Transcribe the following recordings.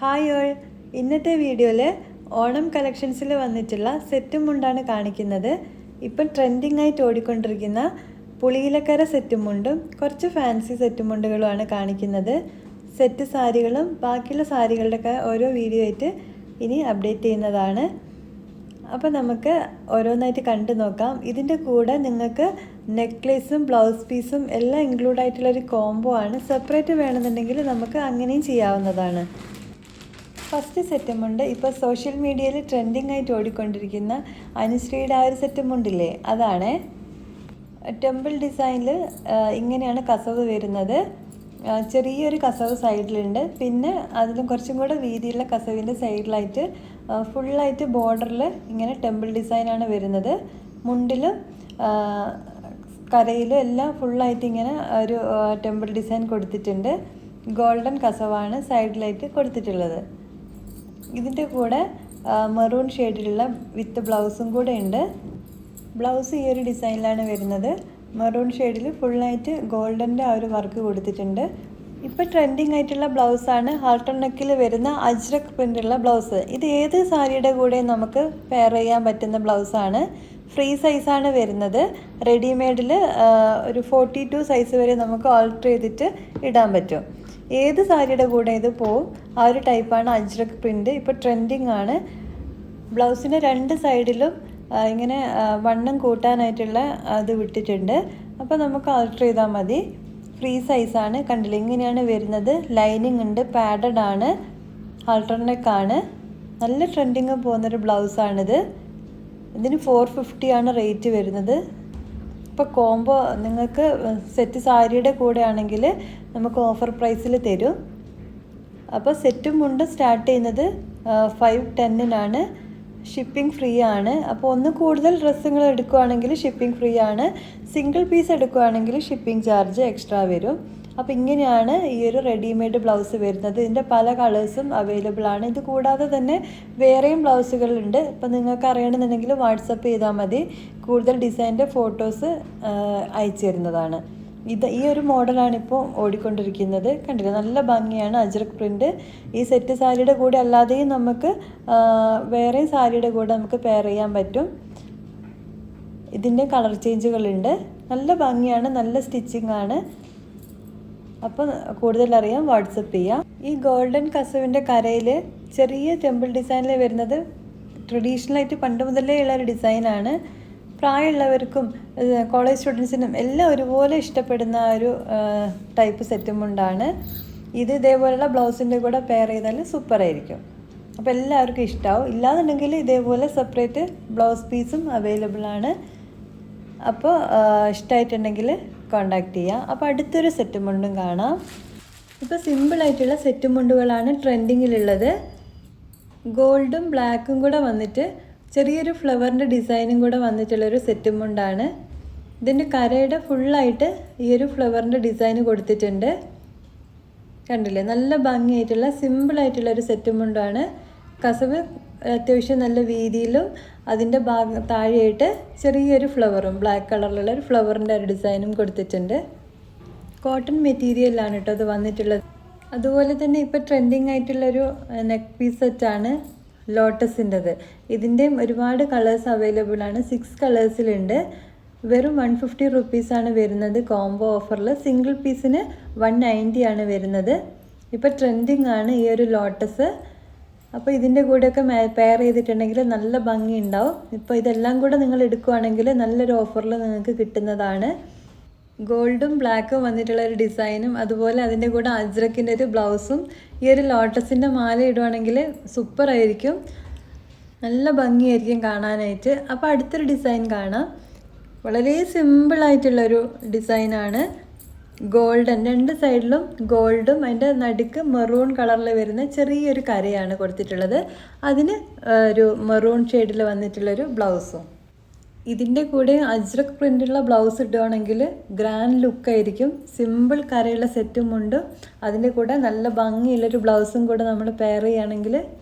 Hi all, ഇന്നത്തെ വീഡിയോയിൽ ഓണം കളക്ഷൻസിൽ വന്നിട്ടുള്ള സെറ്റും മുണ്ടാണ് കാണിക്കുന്നത്. ഇപ്പം ട്രെൻഡിങ് ആയിട്ട് ഓടിക്കൊണ്ടിരിക്കുന്ന പുളിയിലക്കര സെറ്റും മുണ്ടും കുറച്ച് ഫാൻസി സെറ്റും മുണ്ടുകളുമാണ് കാണിക്കുന്നത്. സെറ്റ് സാരികളും ബാക്കിയുള്ള സാരികളുടെയൊക്കെ ഓരോ വീഡിയോ ആയിട്ട് ഇനി അപ്ഡേറ്റ് ചെയ്യുന്നതാണ്. അപ്പോൾ നമുക്ക് ഓരോന്നായിട്ട് കണ്ടു നോക്കാം. ഇതിൻ്റെ കൂടെ നിങ്ങൾക്ക് നെക്ലേസും ബ്ലൗസ് പീസും എല്ലാം ഇൻക്ലൂഡ് ആയിട്ടുള്ളൊരു കോംബോ ആണ്. സെപ്പറേറ്റ് വേണമെന്നുണ്ടെങ്കിൽ നമുക്ക് അങ്ങനെയും ചെയ്യാവുന്നതാണ്. ഫസ്റ്റ് സെറ്റുമുണ്ട് ഇപ്പോൾ സോഷ്യൽ മീഡിയയിൽ ട്രെൻഡിങ് ആയിട്ട് ഓടിക്കൊണ്ടിരിക്കുന്ന അനുശ്രീയുടെ ആ ഒരു സെറ്റുമുണ്ടില്ലേ, അതാണ്. ടെമ്പിൾ ഡിസൈനിൽ ഇങ്ങനെയാണ് കസവ് വരുന്നത്. ചെറിയൊരു കസവ് സൈഡിലുണ്ട്, പിന്നെ അതിലും കുറച്ചും കൂടെ വീതിയുള്ള കസവിൻ്റെ സൈഡിലായിട്ട് ഫുള്ളായിട്ട് ബോർഡറിൽ ഇങ്ങനെ ടെമ്പിൾ ഡിസൈനാണ് വരുന്നത്. മുണ്ടിലും കരയിലും എല്ലാം ഫുള്ളായിട്ട് ഇങ്ങനെ ഒരു ടെമ്പിൾ ഡിസൈൻ കൊടുത്തിട്ടുണ്ട്. ഗോൾഡൻ കസവാണ് സൈഡിലായിട്ട് കൊടുത്തിട്ടുള്ളത്. ഇതിൻ്റെ കൂടെ മെറൂൺ ഷെയ്ഡിലുള്ള വിത്ത് ബ്ലൗസും കൂടെ ഉണ്ട്. ബ്ലൗസ് ഈ ഒരു ഡിസൈനിലാണ് വരുന്നത്. മെറൂൺ ഷെയ്ഡിൽ ഫുള്ളായിട്ട് ഗോൾഡൻ്റെ ആ ഒരു വർക്ക് കൊടുത്തിട്ടുണ്ട്. ഇപ്പോൾ ട്രെൻഡിങ് ആയിട്ടുള്ള ബ്ലൗസാണ് ഹാൾട്ടർ നെക്കിൽ വരുന്ന അജ്രക് പ്രിൻ്റുള്ള ബ്ലൗസ്. ഇത് ഏത് സാരിയുടെ കൂടെ നമുക്ക് പെയർ ചെയ്യാൻ പറ്റുന്ന ബ്ലൗസാണ്. ഫ്രീ സൈസാണ് വരുന്നത്. റെഡിമെയ്ഡിൽ ഒരു 42 സൈസ് വരെ നമുക്ക് ഓൾട്ടർ ചെയ്തിട്ട് ഇടാൻ പറ്റും. ഏത് സാരിയുടെ കൂടെ ഇത് പോവും. ആ ഒരു ടൈപ്പാണ് അജ്രക് പ്രിൻ്റ്. ഇപ്പോൾ ട്രെൻഡിങ് ആണ്. ബ്ലൗസിന് രണ്ട് സൈഡിലും ഇങ്ങനെ വണ്ണം കൂട്ടാനായിട്ടുള്ള അത് വിട്ടിട്ടുണ്ട്. അപ്പോൾ നമുക്ക് ഓൾട്ടർ ചെയ്താൽ മതി. ഫ്രീ സൈസാണ്. കണ്ടില്ല, ഇങ്ങനെയാണ് വരുന്നത്. ലൈനിങ് ഉണ്ട്, പാഡഡ് ആണ്, ഹാൾട്ടർ നെക്കാണ്. നല്ല ട്രെൻഡിങ് പോകുന്നൊരു ബ്ലൗസാണിത്. ഇതിന് 450 ആണ് റേറ്റ് വരുന്നത്. ഇപ്പോൾ കോംബോ നിങ്ങൾക്ക് സെറ്റ് സാരിയുടെ കൂടെ ആണെങ്കിൽ നമുക്ക് ഓഫർ പ്രൈസിൽ തരും. അപ്പോൾ സെറ്റും മുണ്ട് സ്റ്റാർട്ട് ചെയ്യുന്നത് 510-നാണ്. ഷിപ്പിംഗ് ഫ്രീ ആണ്. അപ്പോൾ ഒന്ന് കൂടുതൽ ഡ്രസ്സുകൾ എടുക്കുകയാണെങ്കിൽ ഷിപ്പിംഗ് ഫ്രീ ആണ്. സിംഗിൾ പീസ് എടുക്കുകയാണെങ്കിൽ ഷിപ്പിംഗ് ചാർജ് എക്സ്ട്രാ വരും. അപ്പോൾ ഇങ്ങനെയാണ് ഈ ഒരു റെഡിമെയ്ഡ് ബ്ലൗസ് വരുന്നത്. ഇതിൻ്റെ പല കളേഴ്സും അവൈലബിൾ ആണ്. ഇത് കൂടാതെ തന്നെ വേറെയും ബ്ലൗസുകളുണ്ട്. ഇപ്പോൾ നിങ്ങൾക്ക് അറിയണമെന്നുണ്ടെങ്കിൽ വാട്സപ്പ് ചെയ്താൽ മതി. കൂടുതൽ ഡിസൈൻ്റെ ഫോട്ടോസ് അയച്ചു തരുന്നതാണ്. ഈ ഒരു മോഡലാണ് ഇപ്പോൾ ഓടിക്കൊണ്ടിരിക്കുന്നത്. കണ്ടില്ല, നല്ല ഭംഗിയാണ് അജ്രക് പ്രിൻ്റ്. ഈ സെറ്റ് സാരിയുടെ കൂടെ അല്ലാതെയും നമുക്ക് വേറെ സാരിയുടെ കൂടെ നമുക്ക് പെയർ ചെയ്യാൻ പറ്റും. ഇതിൻ്റെ കളർ ചേഞ്ചുകളുണ്ട്. നല്ല ഭംഗിയാണ്, നല്ല സ്റ്റിച്ചിങ് ആണ്. അപ്പോൾ കൂടുതൽ അറിയാൻ വാട്സപ്പ് ചെയ്യാം. ഈ ഗോൾഡൻ കസവിൻ്റെ കരയിൽ ചെറിയ ടെമ്പിൾ ഡിസൈനിൽ വരുന്നത് ട്രഡീഷണലായിട്ട് പണ്ട് മുതലേ ഉള്ള ഒരു ഡിസൈനാണ്. പ്രായമുള്ളവർക്കും കോളേജ് സ്റ്റുഡൻസിനും എല്ലാം ഒരുപോലെ ഇഷ്ടപ്പെടുന്ന ഒരു ടൈപ്പ് സെറ്റും കൊണ്ടാണ് ഇത്. ഇതേപോലെയുള്ള ബ്ലൗസിൻ്റെ കൂടെ പെയർ ചെയ്താൽ സൂപ്പറായിരിക്കും. അപ്പോൾ എല്ലാവർക്കും ഇഷ്ടമാവും. ഇല്ലാന്നുണ്ടെങ്കിൽ ഇതേപോലെ സെപ്പറേറ്റ് ബ്ലൗസ് പീസും അവൈലബിൾ ആണ്. അപ്പോൾ ഇഷ്ടമായിട്ടുണ്ടെങ്കിൽ കോണ്ടാക്ട് ചെയ്യാം. അപ്പോൾ അടുത്തൊരു സെറ്റും മുണ്ടും കാണാം. ഇപ്പോൾ സിമ്പിളായിട്ടുള്ള സെറ്റും മുണ്ടുകളാണ് ട്രെൻഡിങ്ങിലുള്ളത്. ഗോൾഡും ബ്ലാക്കും കൂടെ വന്നിട്ട് ചെറിയൊരു ഫ്ലവറിൻ്റെ ഡിസൈനും കൂടെ വന്നിട്ടുള്ളൊരു സെറ്റും മുണ്ടാണ്. ഇതിൻ്റെ കരയുടെ ഫുള്ളായിട്ട് ഈ ഒരു ഫ്ലവറിൻ്റെ ഡിസൈന് കൊടുത്തിട്ടുണ്ട്. കണ്ടില്ലേ, നല്ല ഭംഗിയായിട്ടുള്ള സിമ്പിളായിട്ടുള്ളൊരു സെറ്റും മുണ്ടാണ്. കസവ് അത്യാവശ്യം നല്ല വീതിയിലും അതിൻ്റെ താഴെയായിട്ട് ചെറിയൊരു ഫ്ലവറും ബ്ലാക്ക് കളറിലുള്ള ഒരു ഫ്ലവറിൻ്റെ ഒരു ഡിസൈനും കൊടുത്തിട്ടുണ്ട്. കോട്ടൺ മെറ്റീരിയലാണ് കേട്ടോ അത് വന്നിട്ടുള്ളത്. അതുപോലെ തന്നെ ഇപ്പോൾ ട്രെൻഡിങ് ആയിട്ടുള്ളൊരു നെക്ക് പീസ് സെറ്റാണ് ലോട്ടസിൻ്റെത്. ഇതിൻ്റെയും ഒരുപാട് കളേഴ്സ് അവൈലബിൾ ആണ്. 6 കളേഴ്സിലുണ്ട്. വെറും 150 റുപ്പീസാണ് വരുന്നത് കോംബോ ഓഫറിൽ. സിംഗിൾ പീസിന് 190 ആണ് വരുന്നത്. ഇപ്പോൾ ട്രെൻഡിങ് ആണ് ഈ ഒരു ലോട്ടസ്. അപ്പോൾ ഇതിൻ്റെ കൂടെയൊക്കെ പെയർ ചെയ്തിട്ടുണ്ടെങ്കിൽ നല്ല ഭംഗി ഉണ്ടാവും. ഇപ്പോൾ ഇതെല്ലാം കൂടെ നിങ്ങൾ എടുക്കുകയാണെങ്കിൽ നല്ലൊരു ഓഫറിൽ നിങ്ങൾക്ക് കിട്ടുന്നതാണ്. ഗോൾഡും ബ്ലാക്കും വന്നിട്ടുള്ള ഒരു ഡിസൈനും അതുപോലെ അതിൻ്റെ കൂടെ അജ്രക്കിൻ്റെ ഒരു ബ്ലൗസും ഈ ഒരു ലോട്ടസിൻ്റെ മാല ഇടുവാണെങ്കിൽ സൂപ്പറായിരിക്കും. നല്ല ഭംഗിയായിരിക്കും കാണാനായിട്ട്. അപ്പോൾ അടുത്തൊരു ഡിസൈൻ കാണാം. വളരെ സിമ്പിളായിട്ടുള്ളൊരു ഡിസൈനാണ്. ഗോൾഡൻ, രണ്ട് സൈഡിലും ഗോൾഡും അതിൻ്റെ നടുക്ക് മെറൂൺ കളറിൽ വരുന്ന ചെറിയൊരു കരയാണ് കൊടുത്തിട്ടുള്ളത്. അതിന് ഒരു മെറൂൺ ഷെയ്ഡിൽ വന്നിട്ടുള്ളൊരു ബ്ലൗസും. ഇതിൻ്റെ കൂടെ അജ്രക് പ്രിൻ്റുള്ള ബ്ലൗസ് ഇടുകയാണെങ്കിൽ ഗ്രാൻഡ് ലുക്കായിരിക്കും. സിമ്പിൾ കരയുള്ള സെറ്റും ഉണ്ട്. അതിൻ്റെ കൂടെ നല്ല ഭംഗിയുള്ളൊരു ബ്ലൗസും കൂടെ നമ്മൾ പെയർ ചെയ്യുകയാണെങ്കിൽ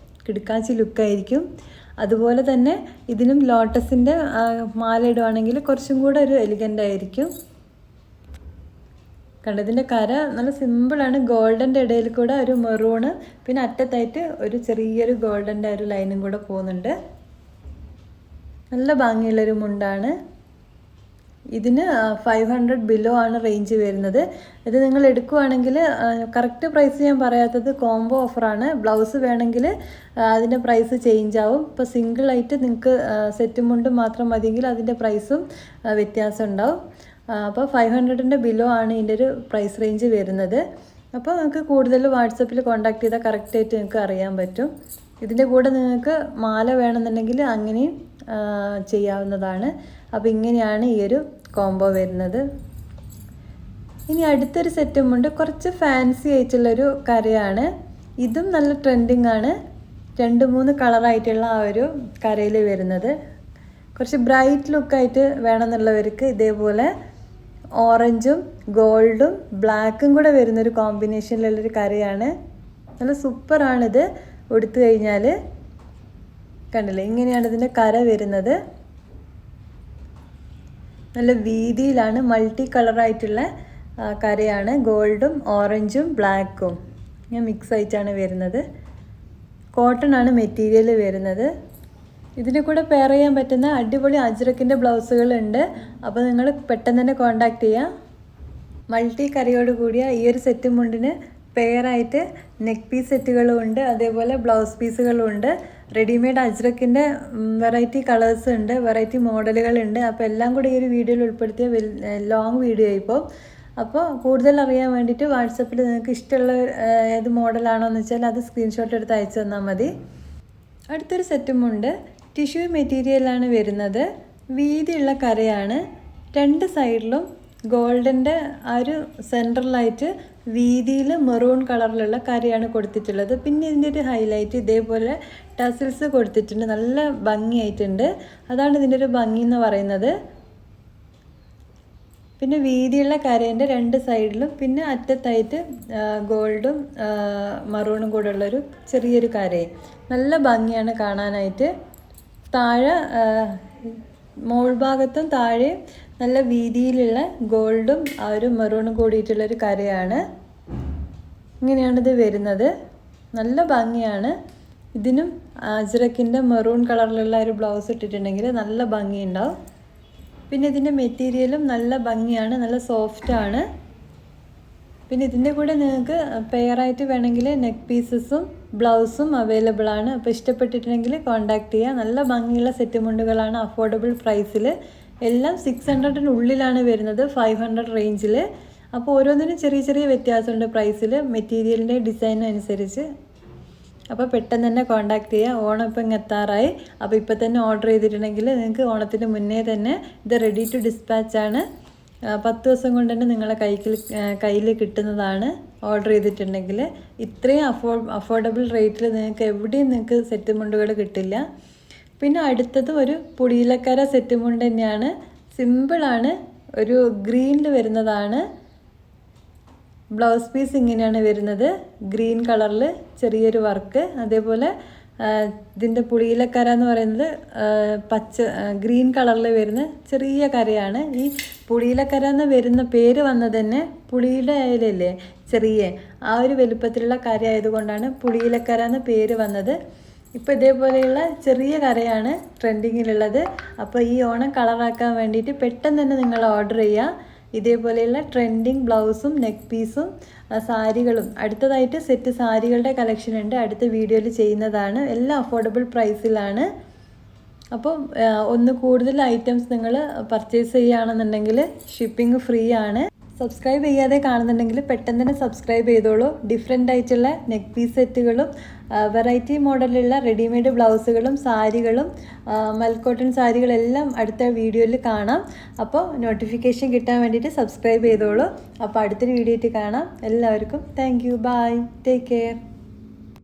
കിടക്കാച്ചി ലുക്കായിരിക്കും. അതുപോലെ തന്നെ ഇതിനും ലോട്ടസിൻ്റെ മാല ഇടുകയാണെങ്കിൽ കുറച്ചും കൂടെ ഒരു എലിഗൻ്റ് ആയിരിക്കും. കണ്ടതിൻ്റെ കര നല്ല സിമ്പിളാണ്. ഗോൾഡൻ്റെ ഇടയിൽ കൂടെ ഒരു മെറൂണ്, പിന്നെ അറ്റത്തായിട്ട് ഒരു ചെറിയൊരു ഗോൾഡൻ്റെ ഒരു ലൈനും കൂടെ പോകുന്നുണ്ട്. നല്ല ഭംഗിയുള്ളൊരു മുണ്ടാണ്. ഇതിന് 500 ബിലോ ആണ് റേഞ്ച് വരുന്നത്. ഇത് നിങ്ങൾ എടുക്കുകയാണെങ്കിൽ കറക്റ്റ് പ്രൈസ് ഞാൻ പറയാത്തത് കോംബോ ഓഫറാണ്. ബ്ലൗസ് വേണമെങ്കിൽ അതിൻ്റെ പ്രൈസ് ചേഞ്ച് ആവും. ഇപ്പോൾ സിംഗിളായിട്ട് നിങ്ങൾക്ക് സെറ്റ് മുണ്ട് മാത്രം മതിയെങ്കിൽ അതിൻ്റെ പ്രൈസും വ്യത്യാസം ഉണ്ടാവും. അപ്പോൾ 500ൻ്റെ ബിലോ ആണ് ഇതിൻ്റെ ഒരു പ്രൈസ് റേഞ്ച് വരുന്നത്. അപ്പോൾ നിങ്ങൾക്ക് കൂടുതൽ വാട്സപ്പിൽ കോൺടാക്ട് ചെയ്താൽ കറക്റ്റായിട്ട് നിങ്ങൾക്ക് അറിയാൻ പറ്റും. ഇതിൻ്റെ കൂടെ നിങ്ങൾക്ക് മാല വേണമെന്നുണ്ടെങ്കിൽ അങ്ങനെയും ചെയ്യാവുന്നതാണ്. അപ്പോൾ ഇങ്ങനെയാണ് ഈ ഒരു കോംബോ വരുന്നത്. ഇനി അടുത്തൊരു സെറ്റുമുണ്ട്, കുറച്ച് ഫാൻസി ആയിട്ടുള്ളൊരു കരയാണ്. ഇതും നല്ല ട്രെൻഡിങ് ആണ്. 2-3 കളറായിട്ടുള്ള ആ ഒരു കരയിൽ വരുന്നത്. കുറച്ച് ബ്രൈറ്റ് ലുക്കായിട്ട് വേണമെന്നുള്ളവർക്ക് ഇതേപോലെ ഓറഞ്ചും ഗോൾഡും ബ്ലാക്കും കൂടെ വരുന്നൊരു കോമ്പിനേഷനിലുള്ളൊരു കരയാണ്. നല്ല സൂപ്പറാണിത് ഉടുത്തു കഴിഞ്ഞാൽ. കണ്ടില്ലേ, ഇങ്ങനെയാണ് ഇതിൻ്റെ കര വരുന്നത്. നല്ല വീതിയിലാണ്, മൾട്ടി കളറായിട്ടുള്ള കരയാണ്. ഗോൾഡും ഓറഞ്ചും ബ്ലാക്കും ഇങ്ങനെ മിക്സ് ആയിട്ടാണ് വരുന്നത്. കോട്ടൺ ആണ് മെറ്റീരിയൽ വരുന്നത്. ഇതിൻ്റെ കൂടെ പെയർ ചെയ്യാൻ പറ്റുന്ന അടിപൊളി അജ്രക്കിൻ്റെ ബ്ലൗസുകളുണ്ട്. അപ്പോൾ നിങ്ങൾ പെട്ടെന്ന് തന്നെ കോൺടാക്റ്റ് ചെയ്യുക. മൾട്ടി കരയോട് കൂടിയ ഈ ഒരു സെറ്റ് മുണ്ടിന് പെയറായിട്ട് നെക്ക് പീസ് സെറ്റുകളും ഉണ്ട്, അതേപോലെ ബ്ലൗസ് പീസുകളും ഉണ്ട്. റെഡിമെയ്ഡ് അജ്രക്കിൻ്റെ വെറൈറ്റി കളേഴ്സ് ഉണ്ട്, വെറൈറ്റി മോഡലുകളുണ്ട്. അപ്പോൾ എല്ലാം കൂടി ഈ ഒരു വീഡിയോയിൽ ഉൾപ്പെടുത്തിയ ലോങ് വീഡിയോ ഇപ്പോൾ. അപ്പോൾ കൂടുതൽ അറിയാൻ വേണ്ടിയിട്ട് വാട്സപ്പിൽ നിങ്ങൾക്ക് ഇഷ്ടമുള്ള ഏത് മോഡലാണോ എന്ന് വെച്ചാൽ അത് സ്ക്രീൻഷോട്ട് എടുത്ത് അയച്ചു തന്നാൽ മതി. അടുത്തൊരു സെറ്റുമുണ്ട്, ടിഷ്യൂ മെറ്റീരിയലാണ് വരുന്നത്. വീതിയുള്ള കരയാണ്. 2 സൈഡിലും ഗോൾഡൻ്റെ ആ ഒരു സെൻട്രലായിട്ട് വീതിയിൽ മെറൂൺ കളറിലുള്ള കരയാണ് കൊടുത്തിട്ടുള്ളത്. പിന്നെ ഇതിൻ്റെ ഒരു ഹൈലൈറ്റ് ഇതേപോലെ ടസിൽസ് കൊടുത്തിട്ടുണ്ട്, നല്ല ഭംഗിയായിട്ടുണ്ട്. അതാണ് ഇതിൻ്റെ ഒരു ഭംഗി എന്ന് പറയുന്നത്. പിന്നെ വീതിയുള്ള കരേൻ്റെ 2 സൈഡിലും പിന്നെ അറ്റത്തായിട്ട് ഗോൾഡും മറൂണും കൂടെ ഉള്ളൊരു ചെറിയൊരു കരയും. നല്ല ഭംഗിയാണ് കാണാനായിട്ട്. താഴെ മോൾ ഭാഗത്തും താഴെ നല്ല വീതിയിലുള്ള ഗോൾഡും ആ ഒരു മെറൂണും കൂടിയിട്ടുള്ളൊരു കരയാണ്. ഇങ്ങനെയാണിത് വരുന്നത്. നല്ല ഭംഗിയാണ്. ഇതിനും അജ്രക്കിൻ്റെ മെറൂൺ കളറിലുള്ള ഒരു ബ്ലൗസ് ഇട്ടിട്ടുണ്ടെങ്കിൽ നല്ല ഭംഗിയുണ്ടാവും. പിന്നെ ഇതിൻ്റെ മെറ്റീരിയലും നല്ല ഭംഗിയാണ്, നല്ല സോഫ്റ്റാണ്. പിന്നെ ഇതിൻ്റെ കൂടെ നിങ്ങൾക്ക് പെയറായിട്ട് വേണമെങ്കിൽ നെക്ക് പീസസും ബ്ലൗസും അവൈലബിൾ ആണ്. അപ്പോൾ ഇഷ്ടപ്പെട്ടിട്ടുണ്ടെങ്കിൽ കോൺടാക്റ്റ് ചെയ്യുക. നല്ല ഭംഗിയുള്ള സെറ്റ് മുണ്ടുകളാണ്, അഫോർഡബിൾ പ്രൈസിൽ. എല്ലാം 600-ന് ഉള്ളിലാണ് വരുന്നത്, 500 റേഞ്ചിൽ. അപ്പോൾ ഓരോന്നിനും ചെറിയ ചെറിയ വ്യത്യാസമുണ്ട് പ്രൈസിൽ, മെറ്റീരിയലിൻ്റെ ഡിസൈനും അനുസരിച്ച്. അപ്പോൾ പെട്ടെന്ന് തന്നെ കോൺടാക്റ്റ് ചെയ്യുക. ഓണം ഇപ്പം ഇങ്ങ് എത്താറായി. അപ്പോൾ ഇപ്പോൾ തന്നെ ഓർഡർ ചെയ്തിട്ടുണ്ടെങ്കിൽ നിങ്ങൾക്ക് ഓണത്തിന് മുന്നേ തന്നെ ഇത് റെഡി ടു ഡിസ്പാച്ചാണ്. 10 ദിവസം കൊണ്ട് തന്നെ നിങ്ങളെ കയ്യിൽ കിട്ടുന്നതാണ് ഓർഡർ ചെയ്തിട്ടുണ്ടെങ്കിൽ. ഇത്രയും അഫോർഡബിൾ റേറ്റിൽ നിങ്ങൾക്ക് എവിടെയും നിങ്ങൾക്ക് സെറ്റ് മുണ്ടുകൾ കിട്ടില്ല. പിന്നെ അടുത്തത് ഒരു പുളിയിലക്കര സെറ്റ് മുണ്ട് തന്നെയാണ്. സിമ്പിളാണ്, ഒരു ഗ്രീനിൽ വരുന്നതാണ്. ബ്ലൗസ് പീസ് ഇങ്ങനെയാണ് വരുന്നത്, ഗ്രീൻ കളറിൽ ചെറിയൊരു വർക്ക്. അതേപോലെ ഇതിൻ്റെ പുളിയിലക്കര എന്ന് പറയുന്നത് ഗ്രീൻ കളറിൽ വരുന്ന ചെറിയ കരയാണ്. ഈ പുളിയിലക്കര എന്ന് വരുന്ന പേര് വന്നത് തന്നെ പുളിയുടെ ഇലയില്ലേ ചെറിയ ആ ഒരു വലുപ്പത്തിലുള്ള കര ആയതുകൊണ്ടാണ് പുളിയിലക്കര എന്ന പേര് വന്നത്. ഇപ്പോൾ ഇതേപോലെയുള്ള ചെറിയ കരയാണ് ട്രെൻഡിങ്ങിലുള്ളത്. അപ്പോൾ ഈ ഓണം കളറാക്കാൻ വേണ്ടിയിട്ട് പെട്ടെന്ന് തന്നെ നിങ്ങൾ ഓർഡർ ചെയ്യുക. ഇതേപോലെയുള്ള ട്രെൻഡിങ് ബ്ലൗസും നെക്ക് പീസും സാരികളും. അടുത്തതായിട്ട് സെറ്റ് സാരികളുടെ കളക്ഷൻ ഉണ്ട്, അടുത്ത വീഡിയോയിൽ ചെയ്യുന്നതാണ്. എല്ലാം അഫോർഡബിൾ പ്രൈസിലാണ്. അപ്പോൾ ഒന്ന് കൂടുതൽ ഐറ്റംസ് നിങ്ങൾ പർച്ചേസ് ചെയ്യുകയാണെന്നുണ്ടെങ്കിൽ ഷിപ്പിംഗ് ഫ്രീ ആണ്. സബ്സ്ക്രൈബ് ചെയ്യാതെ കാണുന്നുണ്ടെങ്കിൽ പെട്ടെന്ന് തന്നെ സബ്സ്ക്രൈബ് ചെയ്തോളൂ. ഡിഫറെൻ്റ് ആയിട്ടുള്ള നെക്ക് പീസ് സെറ്റുകളും വെറൈറ്റി മോഡലുള്ള റെഡിമെയ്ഡ് ബ്ലൗസുകളും സാരികളും മൽക്കോട്ടൺ സാരികളെല്ലാം അടുത്ത വീഡിയോയിൽ കാണാം. അപ്പോൾ നോട്ടിഫിക്കേഷൻ കിട്ടാൻ വേണ്ടിയിട്ട് സബ്സ്ക്രൈബ് ചെയ്തോളൂ. അപ്പോൾ അടുത്തൊരു വീഡിയോ ആയിട്ട് കാണാം. എല്ലാവർക്കും thank you, bye, take care.